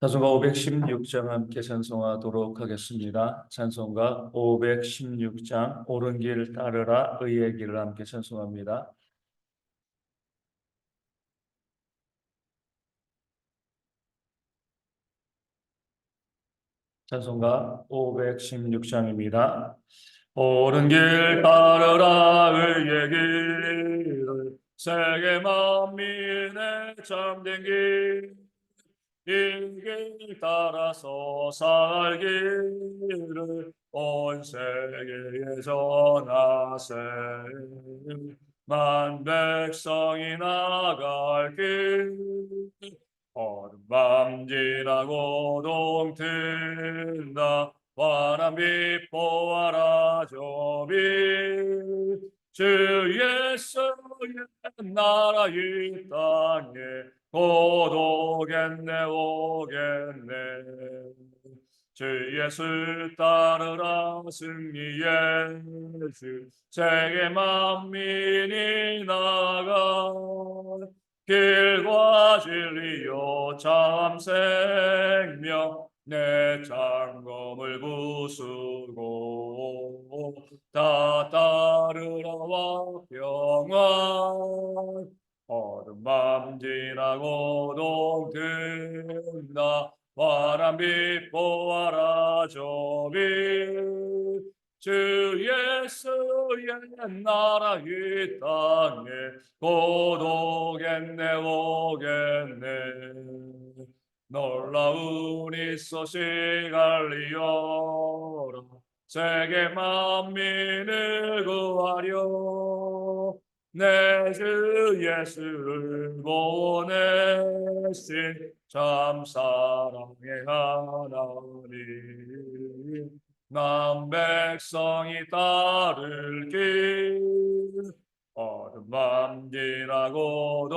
찬송가 516장 함께 찬송하도록 하겠습니다. 찬송가 516장 옳은 길 따르라 의의 길을 함께 찬송합니다. 찬송가 516장입니다. 옳은 길 따르라 의의 길을 세계 만민의 참된 길 이 길 따라서 살기를 온 세계에 전하세 만 백성이 나갈 길 어둠 밤 지나고 동튼다 환한 빛 보아라 조비 주 예수의 나라 이 땅에 곧 오겠네 오겠네 주 예수 따르라 승리의 주 세계 만민이 나가 길과 진리요 참 생명 내 장검을 부수고 다 따르라와 평안 어둠 밤 지나고 동튼다 환한 빛 보아라 조비 주 예수의 나라 이 땅에 곧 오겠네 오겠네 놀라운 이 소식 알리어라 세계 만민을 구하려 내 주 예수를 보내신 참 사랑의 하나님 남 백성이 따를 길 어둠 밤 지나고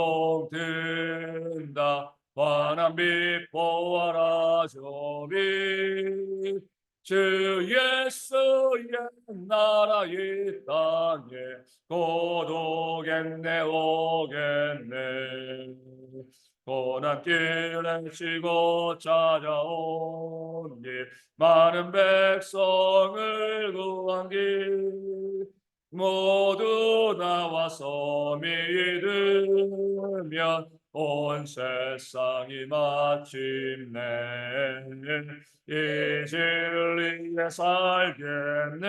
동튼다 환한 빛 보아라 조비 주 예수의 나라 이 땅에 곧 오겠네 오겠네 고난 길에 치고 찾아온 길 많은 백성을 구한 길 모두 나와서 믿으면 온 세상이 마침내 이 진리에 살겠네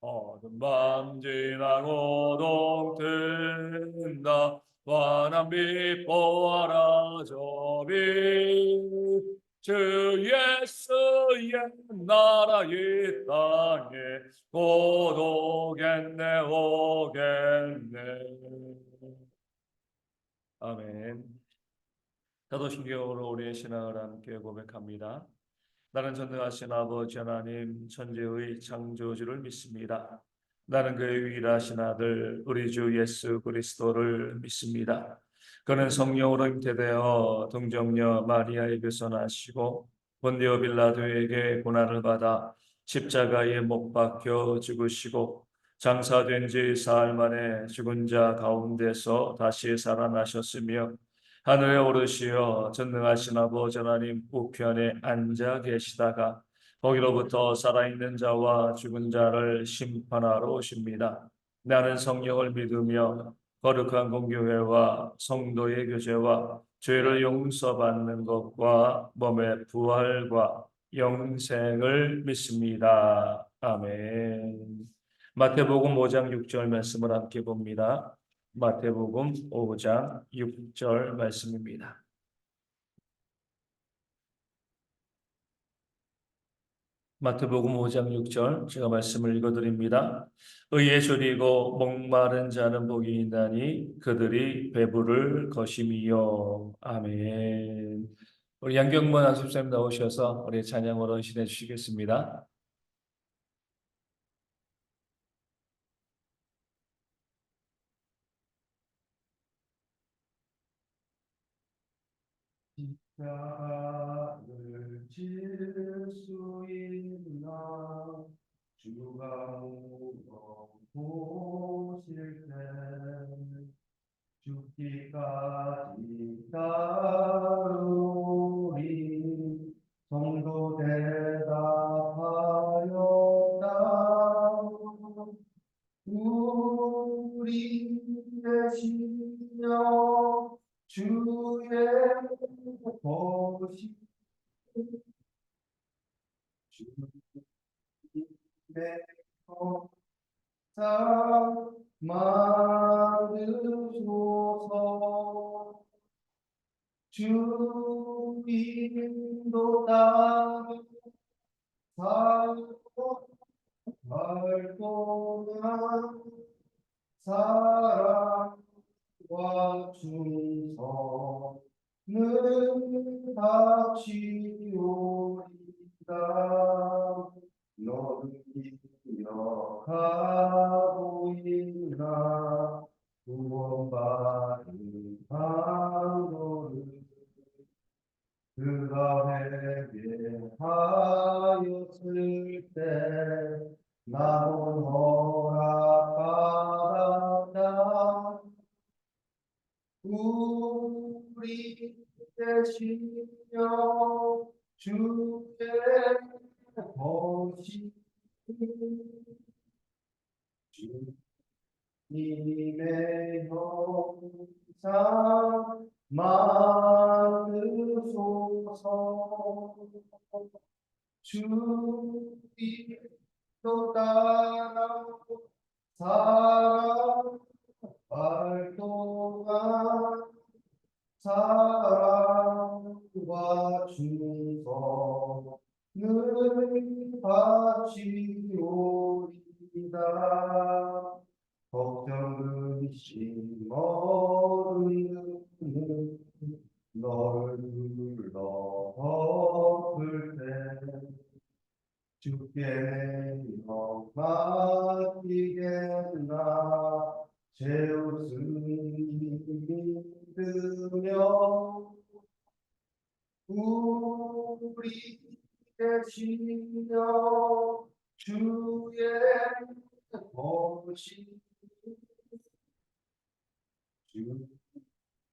어둠 밤 지나고 동튼다 환한 빛 보아라 조비 주 예수의 나라 이 땅에 곧 오겠네 오겠네 아멘. 사도신경으로 우리의 신앙을 함께 고백합니다. 나는 전능하신 아버지 하나님 천지의 창조주를 믿습니다. 나는 그의 유일하신 아들 우리 주 예수 그리스도를 믿습니다. 그는 성령으로 잉태되어 동정녀 마리아에게서 나시고 본디오 빌라도에게 고난을 받아 십자가에 못 박혀 죽으시고 장사된 지 사흘 만에 죽은 자 가운데서 다시 살아나셨으며 하늘에 오르시어 전능하신 아버지 하나님 우편에 앉아 계시다가 거기로부터 살아있는 자와 죽은 자를 심판하러 오십니다. 나는 성령을 믿으며 거룩한 공교회와 성도의 교제와 죄를 용서받는 것과 몸의 부활과 영생을 믿습니다. 아멘. 마태복음 5장 6절 말씀을 함께 봅니다. 마태복음 5장 6절 말씀입니다. 마태복음 5장 6절 제가 말씀을 읽어드립니다. 의에 줄이고 목마른 자는 복이 있나니 그들이 배부를 것임이요. 아멘. 우리 양경문 안수쌤 나오셔서 우리 찬양으로 헌신해 주시겠습니다. 십자가를 질 수 있나 주가 무거우신 우리 대신여 주의 보시 주님의 사 만드소서 주 인도 따라 활동한 사랑과 충성은 같이오리다 너를 기억하고 있나 구원받은 한도를 그가 회개하였을 때 나는 허락받았다 우리 대신여 주의 보시 주님의 형상 만드소서 주 인도 따라 사랑 활동한 사랑과 충성을 바치오리다 걱정 근심 어두운 너를 불러 덮을 때 주께 영 맡기겠나 제우스님 믿으며 우리 대신여 주의 보시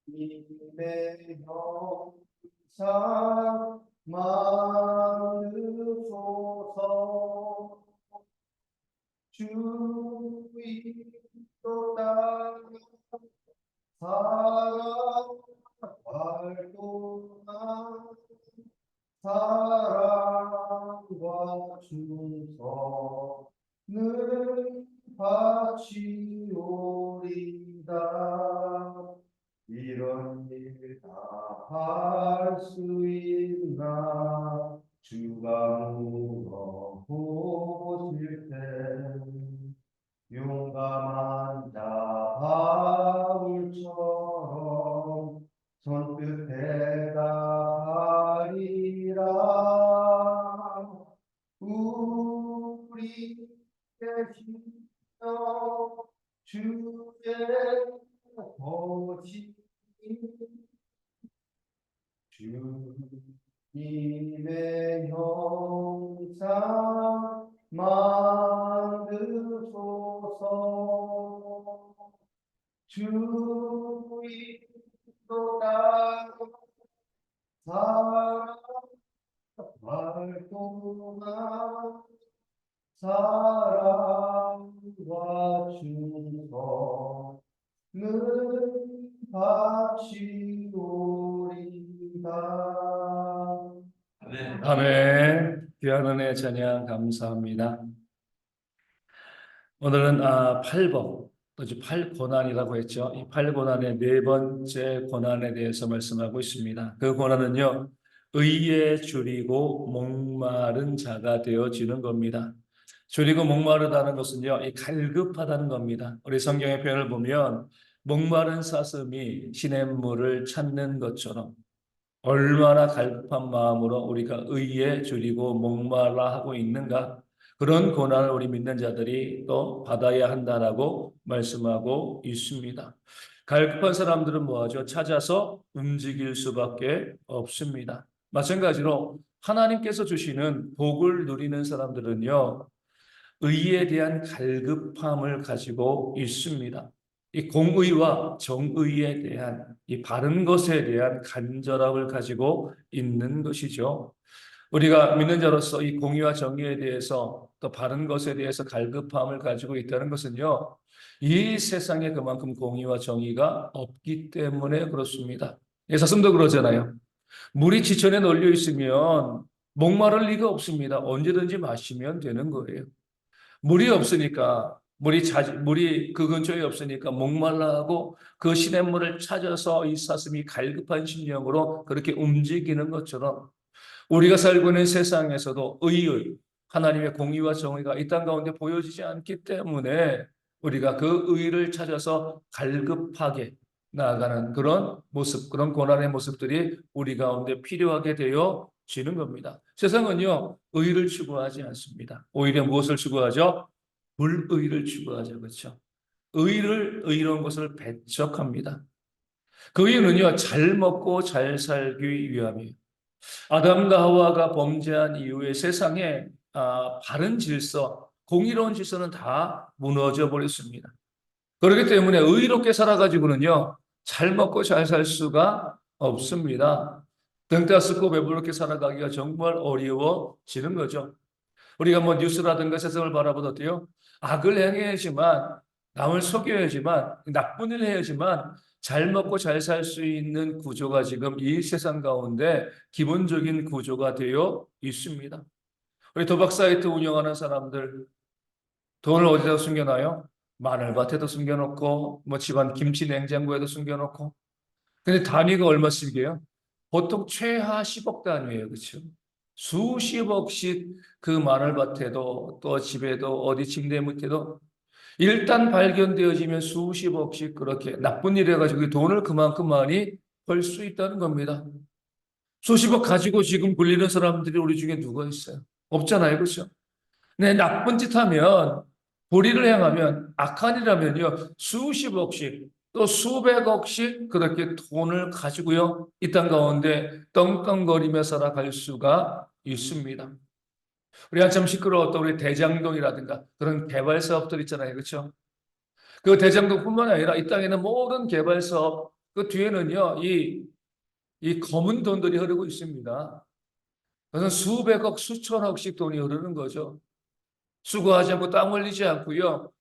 주님의 형상 만드소서 주 인도 따라 사랑 활동한 사랑과 충성을 바치오리다 이런 일 다 할 수 있나 주가 물어보실 때 용감한 자 바울처럼 손끝 대답하리라 우리 대신여 주의 보시 주님의 형상 만드소서 주 인도 따라 사랑 활동한 사랑과 충성을 바치오리다 아멘. 귀한 은혜 찬양 감사합니다. 오늘은 8번, 또지 8고난이라고 했죠. 이 8고난의 네 번째 고난에 대해서 말씀하고 있습니다. 그 고난은요, 의에 줄이고 목마른 자가 되어지는 겁니다. 줄이고 목마르다는 것은요, 이 갈급하다는 겁니다. 우리 성경의 표현을 보면 목마른 사슴이 시냇물을 찾는 것처럼 얼마나 갈급한 마음으로 우리가 의에 줄이고 목말라 하고 있는가 그런 고난을 우리 믿는 자들이 또 받아야 한다라고 말씀하고 있습니다. 갈급한 사람들은 뭐하죠? 찾아서 움직일 수밖에 없습니다. 마찬가지로 하나님께서 주시는 복을 누리는 사람들은요 의에 대한 갈급함을 가지고 있습니다. 이 공의와 정의에 대한 이 바른 것에 대한 간절함을 가지고 있는 것이죠. 우리가 믿는 자로서 이 공의와 정의에 대해서 또 바른 것에 대해서 갈급함을 가지고 있다는 것은요. 이 세상에 그만큼 공의와 정의가 없기 때문에 그렇습니다. 사슴도 그러잖아요. 물이 지천에 널려 있으면 목마를 리가 없습니다. 언제든지 마시면 되는 거예요. 물이 없으니까 물이 그 근처에 없으니까 목말라하고 그 시냇물을 찾아서 이 사슴이 갈급한 심령으로 그렇게 움직이는 것처럼 우리가 살고 있는 세상에서도 의의, 하나님의 공의와 정의가 이 땅 가운데 보여지지 않기 때문에 우리가 그 의를 찾아서 갈급하게 나아가는 그런 모습, 그런 고난의 모습들이 우리 가운데 필요하게 되어지는 겁니다. 세상은요, 의를 추구하지 않습니다. 오히려 무엇을 추구하죠? 불의를 추구하죠. 그렇죠? 의로운 것을 배척합니다. 그 이유는요, 잘 먹고 잘 살기 위함이에요. 아담과 하와가 범죄한 이후에 세상에 바른 질서, 공의로운 질서는 다 무너져 버렸습니다. 그렇기 때문에 의롭게 살아가지고는요, 잘 먹고 잘 살 수가 없습니다. 등 따스고 배부르게 살아가기가 정말 어려워지는 거죠. 우리가 뭐 뉴스라든가 세상을 바라보다 어때요? 악을 행해야지만, 남을 속여야지만, 나쁜 일을 해야지만 잘 먹고 잘 살 수 있는 구조가 지금 이 세상 가운데 기본적인 구조가 되어 있습니다. 우리 도박 사이트 운영하는 사람들 돈을 어디다 숨겨놔요? 마늘밭에도 숨겨놓고, 뭐 집안 김치 냉장고에도 숨겨놓고. 근데 단위가 얼마씩이에요? 보통 최하 10억 단위예요. 그렇죠? 수십억씩 그 마늘밭에도 또 집에도 어디 침대 밑에도 일단 발견되어지면 수십억씩 그렇게 나쁜 일 해가지고 돈을 그만큼 많이 벌 수 있다는 겁니다. 수십억 가지고 지금 굴리는 사람들이 우리 중에 누가 있어요? 없잖아요. 그렇죠? 네, 나쁜 짓 하면, 불의를 행하면, 악한 일하면요, 수십억씩, 또 수백억씩 그렇게 돈을 가지고요, 이 땅 가운데 떵떵거리며 살아갈 수가 있습니다. 우리 한참 시끄러웠던 우리 대장동이라든가 그런 개발 사업들 있잖아요. 그렇죠? 그 대장동뿐만 아니라 이 땅에는 모든 개발 사업, 그 뒤에는요, 이 검은 돈들이 흐르고 있습니다. 그래서 수백억, 수천억씩 돈이 흐르는 거죠. 수고하지 않고 땀 흘리지 않고요.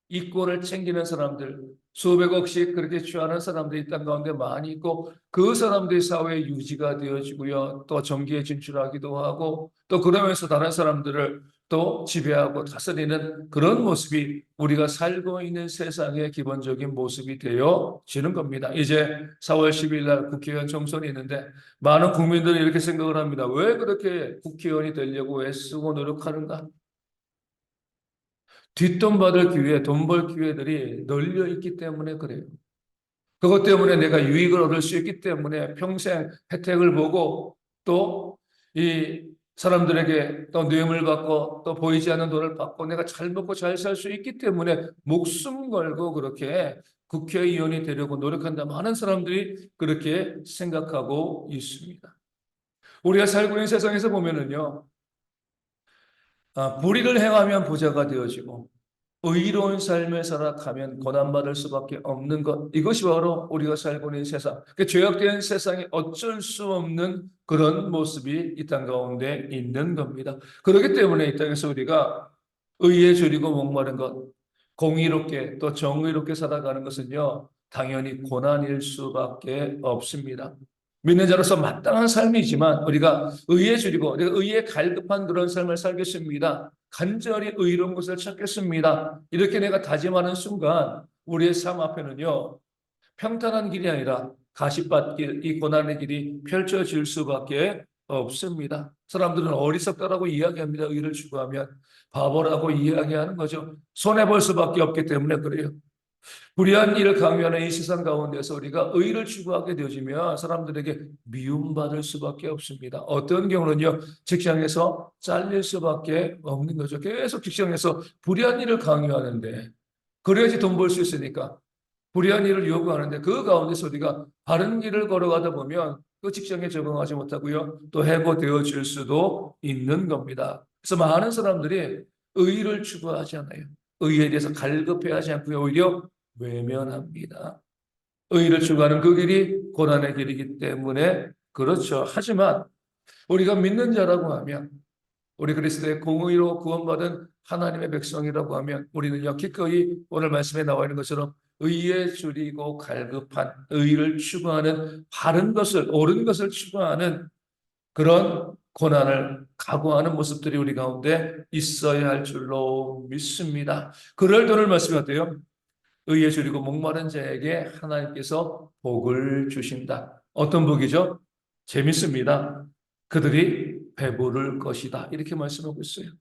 이권을 챙기는 사람들, 수백억씩 그렇게 취하는 사람들이 땅 가운데 많이 있고 그 사람들이 사회 유지가 되어지고요. 또 정기에 진출하기도 하고 또 그러면서 다른 사람들을 또 지배하고 다스리는 그런 모습이 우리가 살고 있는 세상의 기본적인 모습이 되어지는 겁니다. 이제 4월 10일 날 국회의원 총선이 있는데 많은 국민들이 이렇게 생각을 합니다. 왜 그렇게 국회의원이 되려고 애쓰고 노력하는가? 뒷돈 받을 기회, 돈 벌 기회들이 널려 있기 때문에 그래요. 그것 때문에 내가 유익을 얻을 수 있기 때문에 평생 혜택을 보고 또 이 사람들에게 또 뇌물 받고 또 보이지 않는 돈을 받고 내가 잘 먹고 잘 살 수 있기 때문에 목숨 걸고 그렇게 국회의원이 되려고 노력한다. 많은 사람들이 그렇게 생각하고 있습니다. 우리가 살고 있는 세상에서 보면은요, 불의를 행하면 부자가 되어지고 의로운 삶을 살아가면 고난받을 수밖에 없는 것. 이것이 바로 우리가 살고 있는 세상. 그 죄악된 세상에 어쩔 수 없는 그런 모습이 이 땅 가운데 있는 겁니다. 그렇기 때문에 이 땅에서 우리가 의에 줄이고 목마른 것, 공의롭게 또 정의롭게 살아가는 것은요, 당연히 고난일 수밖에 없습니다. 믿는 자로서 마땅한 삶이지만 우리가 의에 줄이고 내가 의에 갈급한 그런 삶을 살겠습니다. 간절히 의로운 것을 찾겠습니다. 이렇게 내가 다짐하는 순간 우리의 삶 앞에는요, 평탄한 길이 아니라 가시밭길, 이 고난의 길이 펼쳐질 수밖에 없습니다. 사람들은 어리석다라고 이야기합니다. 의를 추구하면 바보라고 이야기하는 거죠. 손해볼 수밖에 없기 때문에 그래요. 불의한 일을 강요하는 이 세상 가운데서 우리가 의를 추구하게 되어지면 사람들에게 미움받을 수밖에 없습니다. 어떤 경우는요, 직장에서 잘릴 수밖에 없는 거죠. 계속 직장에서 불의한 일을 강요하는데, 그래야지 돈 벌 수 있으니까 불의한 일을 요구하는데 그 가운데서 우리가 바른 길을 걸어가다 보면 그 직장에 적응하지 못하고요, 또 해고되어질 수도 있는 겁니다. 그래서 많은 사람들이 의를 추구하지 않아요. 의에 대해서 갈급해하지 않고요, 오히려 외면합니다. 의를 추구하는 그 길이 고난의 길이기 때문에 그렇죠. 하지만 우리가 믿는 자라고 하면 우리 그리스도의 공의로 구원받은 하나님의 백성이라고 하면 우리는요 기꺼이 오늘 말씀에 나와 있는 것처럼 의에 줄이고 갈급한 의를 추구하는 바른 것을 옳은 것을 추구하는 그런 고난을 각오하는 모습들이 우리 가운데 있어야 할 줄로 믿습니다. 그럴 때를 말씀이 어때요? 의에 줄이고 목마른 자에게 하나님께서 복을 주신다. 어떤 복이죠? 재밌습니다. 그들이 배부를 것이다. 이렇게 말씀하고 있어요.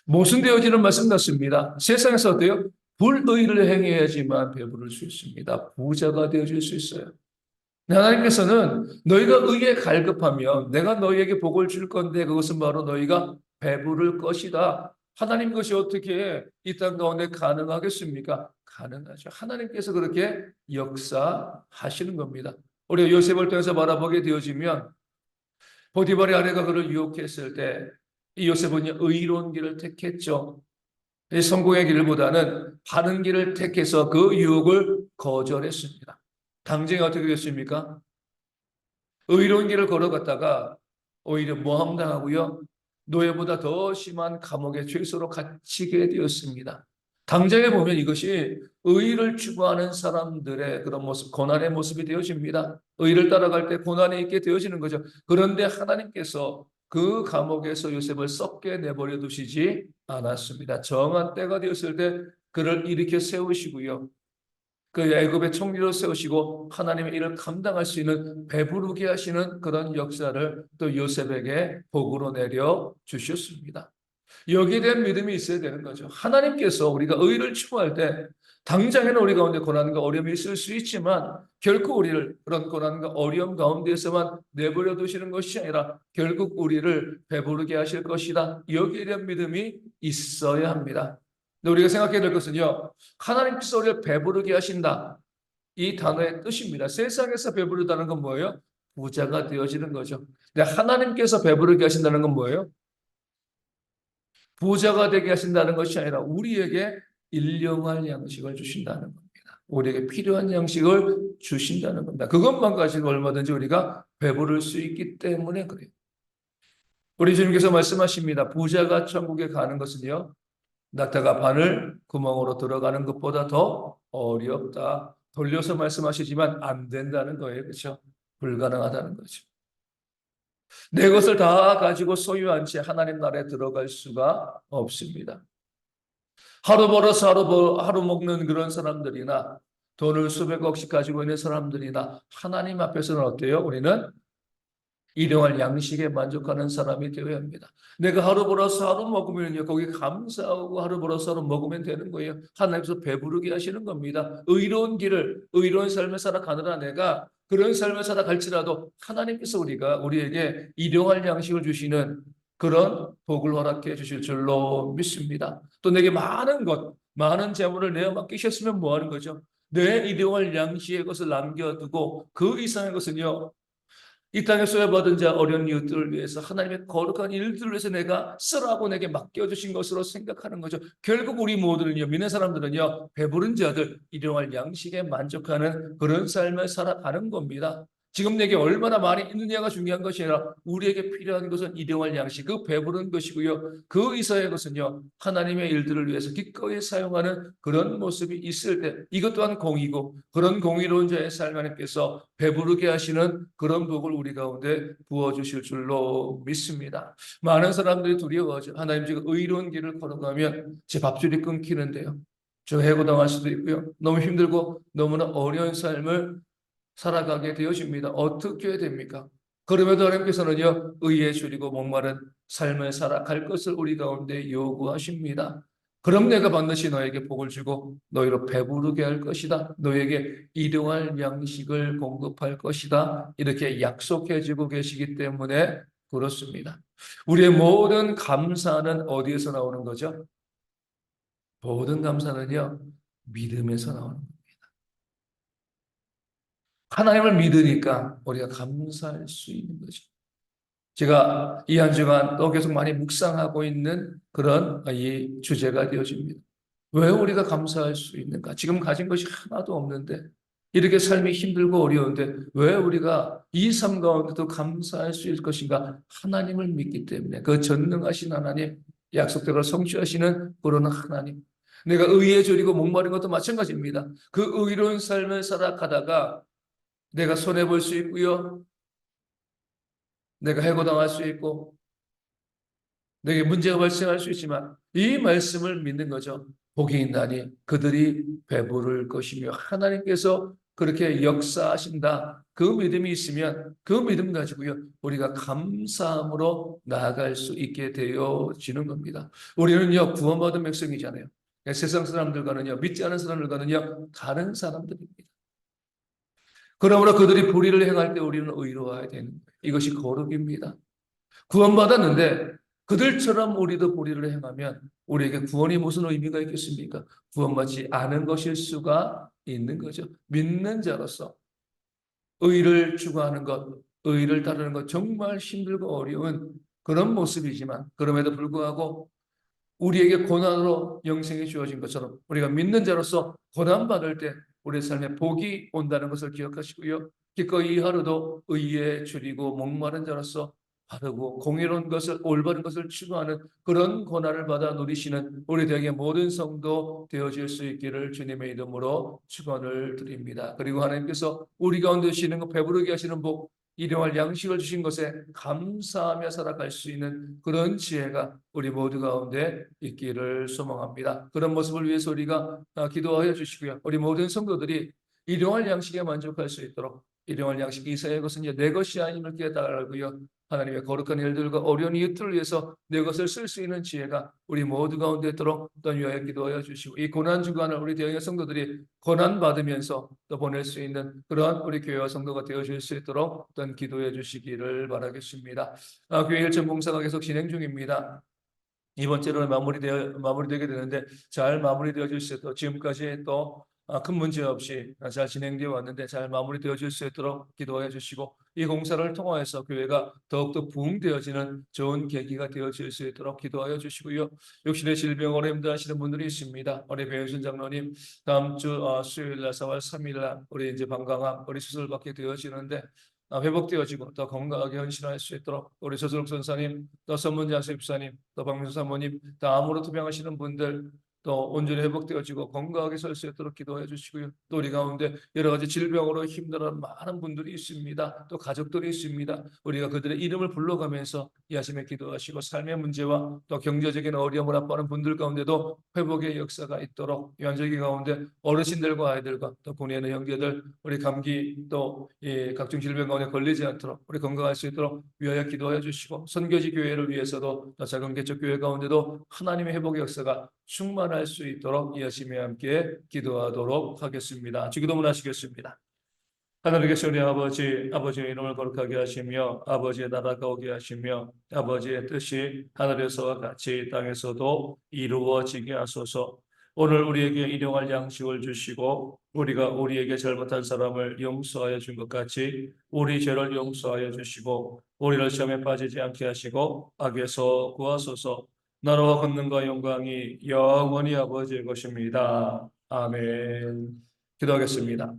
모순되어지는 말씀 같습니다. 세상에서 어때요? 불의를 행해야지만 배부를 수 있습니다. 부자가 되어질 수 있어요. 하나님께서는 너희가 의에 갈급하면 내가 너희에게 복을 줄 건데 그것은 바로 너희가 배부를 것이다. 하나님 것이 어떻게 이 땅 가운데 가능하겠습니까? 가능하죠. 하나님께서 그렇게 역사하시는 겁니다. 우리가 요셉을 통해서 바라보게 되어지면 보디발의 아내가 그를 유혹했을 때 이 요셉은 의로운 길을 택했죠. 이 성공의 길보다는 바른 길을 택해서 그 유혹을 거절했습니다. 당장에 어떻게 됐습니까? 의로운 길을 걸어갔다가 오히려 모함당하고요. 노예보다 더 심한 감옥의 죄수로 갇히게 되었습니다. 당장에 보면 이것이 의를 추구하는 사람들의 그런 모습, 고난의 모습이 되어집니다. 의를 따라갈 때 고난이 있게 되어지는 거죠. 그런데 하나님께서 그 감옥에서 요셉을 썩게 내버려 두시지 않았습니다. 정한 때가 되었을 때 그를 일으켜 세우시고요. 그 애굽의 총리로 세우시고 하나님의 일을 감당할 수 있는 배부르게 하시는 그런 역사를 또 요셉에게 복으로 내려 주셨습니다. 여기에 대한 믿음이 있어야 되는 거죠. 하나님께서 우리가 의를 추구할 때 당장에는 우리 가운데 고난과 어려움이 있을 수 있지만 결코 우리를 그런 고난과 어려움 가운데에서만 내버려 두시는 것이 아니라 결국 우리를 배부르게 하실 것이다. 여기에 대한 믿음이 있어야 합니다. 근데 우리가 생각해야 될 것은요. 하나님께서 우리를 배부르게 하신다. 이 단어의 뜻입니다. 세상에서 배부르다는 건 뭐예요? 부자가 되어지는 거죠. 근데 하나님께서 배부르게 하신다는 건 뭐예요? 부자가 되게 하신다는 것이 아니라 우리에게 일용할 양식을 주신다는 겁니다. 우리에게 필요한 양식을 주신다는 겁니다. 그것만 가지고 얼마든지 우리가 배부를 수 있기 때문에 그래요. 우리 주님께서 말씀하십니다. 부자가 천국에 가는 것은요. 낙타가 바늘 구멍으로 들어가는 것보다 더 어렵다. 돌려서 말씀하시지만 안 된다는 거예요. 그렇죠? 불가능하다는 거죠. 내 것을 다 가지고 소유한 채 하나님 나라에 들어갈 수가 없습니다. 하루 벌어서 하루 먹는 그런 사람들이나 돈을 수백억씩 가지고 있는 사람들이나 하나님 앞에서는 어때요? 우리는 일용할 양식에 만족하는 사람이 되어야 합니다. 내가 하루 벌어서 하루 먹으면요, 거기 감사하고 하루 벌어서 하루 먹으면 되는 거예요. 하나님께서 배부르게 하시는 겁니다. 의로운 길을, 의로운 삶을 살아가느라 내가 그런 삶을 살아갈지라도 하나님께서 우리에게 일용할 양식을 주시는 그런 복을 허락해 주실 줄로 믿습니다. 또 내게 많은 것, 많은 재물을 내어 맡기셨으면 뭐 하는 거죠? 내 일용할 양식의 것을 남겨두고 그 이상의 것은요, 이 땅에 소외받은 자 어려운 이웃들을 위해서 하나님의 거룩한 일들을 위해서 내가 쓰라고 내게 맡겨주신 것으로 생각하는 거죠. 결국 우리 모두는요, 믿는 사람들은요, 배부른 자들, 일용할 양식에 만족하는 그런 삶을 살아가는 겁니다. 지금 내게 얼마나 많이 있느냐가 중요한 것이 아니라 우리에게 필요한 것은 일용할 양식, 그 배부른 것이고요. 그 이상의 것은요, 하나님의 일들을 위해서 기꺼이 사용하는 그런 모습이 있을 때 이것 또한 공의고 그런 공의로운 자의 삶 하나님께서 배부르게 하시는 그런 복을 우리 가운데 부어주실 줄로 믿습니다. 많은 사람들이 두려워하죠. 하나님 지금 의로운 길을 걸어가면 제 밥줄이 끊기는데요. 저 해고당할 수도 있고요. 너무 힘들고 너무나 어려운 삶을 살아가게 되어집니다. 어떻게 해야 됩니까? 그럼에도 하나님께서는요, 의에 줄이고 목마른 삶을 살아갈 것을 우리 가운데 요구하십니다. 그럼 내가 반드시 너에게 복을 주고 너희로 배부르게 할 것이다. 너에게 일용할 양식을 공급할 것이다. 이렇게 약속해 주고 계시기 때문에 그렇습니다. 우리의 모든 감사는 어디에서 나오는 거죠? 모든 감사는요, 믿음에서 나오는 거예요. 하나님을 믿으니까 우리가 감사할 수 있는 거죠. 제가 이 한 주간 또 계속 많이 묵상하고 있는 그런 이 주제가 되어집니다. 왜 우리가 감사할 수 있는가? 지금 가진 것이 하나도 없는데 이렇게 삶이 힘들고 어려운데 왜 우리가 이 삶 가운데도 감사할 수 있을 것인가? 하나님을 믿기 때문에 그 전능하신 하나님, 약속대로 성취하시는 그런 하나님. 내가 의에 졸이고 목마른 것도 마찬가지입니다. 그 의로운 삶을 살아가다가 내가 손해볼 수 있고요. 내가 해고당할 수 있고 내게 문제가 발생할 수 있지만 이 말씀을 믿는 거죠. 복이 있나니 그들이 배부를 것이며 하나님께서 그렇게 역사하신다. 그 믿음이 있으면 그 믿음 가지고요. 우리가 감사함으로 나아갈 수 있게 되어지는 겁니다. 우리는요 구원받은 백성이잖아요. 세상 사람들과는요 믿지 않은 사람들과는요 다른 사람들입니다. 그러므로 그들이 불의를 행할 때 우리는 의로워야 되는 거예요. 이것이 거룩입니다. 구원받았는데 그들처럼 우리도 불의를 행하면 우리에게 구원이 무슨 의미가 있겠습니까? 구원받지 않은 것일 수가 있는 거죠. 믿는 자로서 의를 추구하는 것, 의를 따르는 것 정말 힘들고 어려운 그런 모습이지만 그럼에도 불구하고 우리에게 고난으로 영생이 주어진 것처럼 우리가 믿는 자로서 고난받을 때 우리 삶에 복이 온다는 것을 기억하시고요. 기꺼이 이 하루도 의에 줄이고 목마른 자로서 바르고 공의로운 것을 올바른 것을 추구하는 그런 고난을 받아 누리시는 우리 대학의 모든 성도 되어질 수 있기를 주님의 이름으로 축원을 드립니다. 그리고 하나님께서 우리 가운데 주시는 것 배부르게 하시는 복 일용할 양식을 주신 것에 감사하며 살아갈 수 있는 그런 지혜가 우리 모두 가운데 있기를 소망합니다. 그런 모습을 위해서 우리가 기도하여 주시고요. 우리 모든 성도들이 일용할 양식에 만족할 수 있도록 일용할 양식 이사의 것은 이제 내 것이 아님을 깨달고요. 하나님의 거룩한 일들과 어려운 이웃들을 위해서 내 것을 쓸 수 있는 지혜가 우리 모두 가운데 있도록 또 위하여 기도하여 주시고 이 고난 주간을 우리 대형의 성도들이 고난 받으면서 또 보낼 수 있는 그러한 우리 교회와 성도가 되어줄 수 있도록 어떤 기도해 주시기를 바라겠습니다. 교회 일천 봉사가 계속 진행 중입니다. 이번 주로 마무리되게 되는데 잘 마무리되어질 수 있도록 지금까지 또 큰 문제 없이 잘 진행되어 왔는데 잘 마무리되어질 수 있도록 기도해 주시고 이 공사를 통하여서 교회가 더욱더 부흥되어지는 좋은 계기가 되어질 수 있도록 기도하여 주시고요. 육신의 질병으로 힘들어하시는 분들이 있습니다. 우리 배우신 장로님 다음 주 수요일 날 4월 3일 날 우리 이제 방광암 우리 수술 받게 되어지는데 회복되어지고 더 건강하게 헌신할 수 있도록 우리 서수록 선사님, 또 선문자 집사님, 또 박민수 사모님, 또 암으로 투병하시는 분들 또 온전히 회복되어지고 건강하게 설 수 있도록 기도해 주시고요. 또 우리 가운데 여러 가지 질병으로 힘들어하는 많은 분들이 있습니다. 또 가족들이 있습니다. 우리가 그들의 이름을 불러가면서 이하심에 기도하시고 삶의 문제와 또 경제적인 어려움을 압박하는 분들 가운데도 회복의 역사가 있도록 연절기 가운데 어르신들과 아이들과 또 군에 있는 형제들 우리 감기 또 각종 질병 가운데 걸리지 않도록 우리 건강할 수 있도록 위하여 기도해 주시고 선교지 교회를 위해서도 또 작은 개척 교회 가운데도 하나님의 회복의 역사가 충만할 수 있도록 이하심에 함께 기도하도록 하겠습니다. 주기도문 하시겠습니다. 하늘에 계신 우리 아버지, 아버지의 이름을 거룩하게 하시며 아버지의 나라가 오게 하시며 아버지의 뜻이 하늘에서와 같이 땅에서도 이루어지게 하소서. 오늘 우리에게 일용할 양식을 주시고 우리가 우리에게 잘못한 사람을 용서하여 준 것 같이 우리 죄를 용서하여 주시고 우리를 시험에 빠지지 않게 하시고 악에서 구하소서. 나라와 권능과 영광이 영원히 아버지의 것입니다. 아멘. 기도하겠습니다.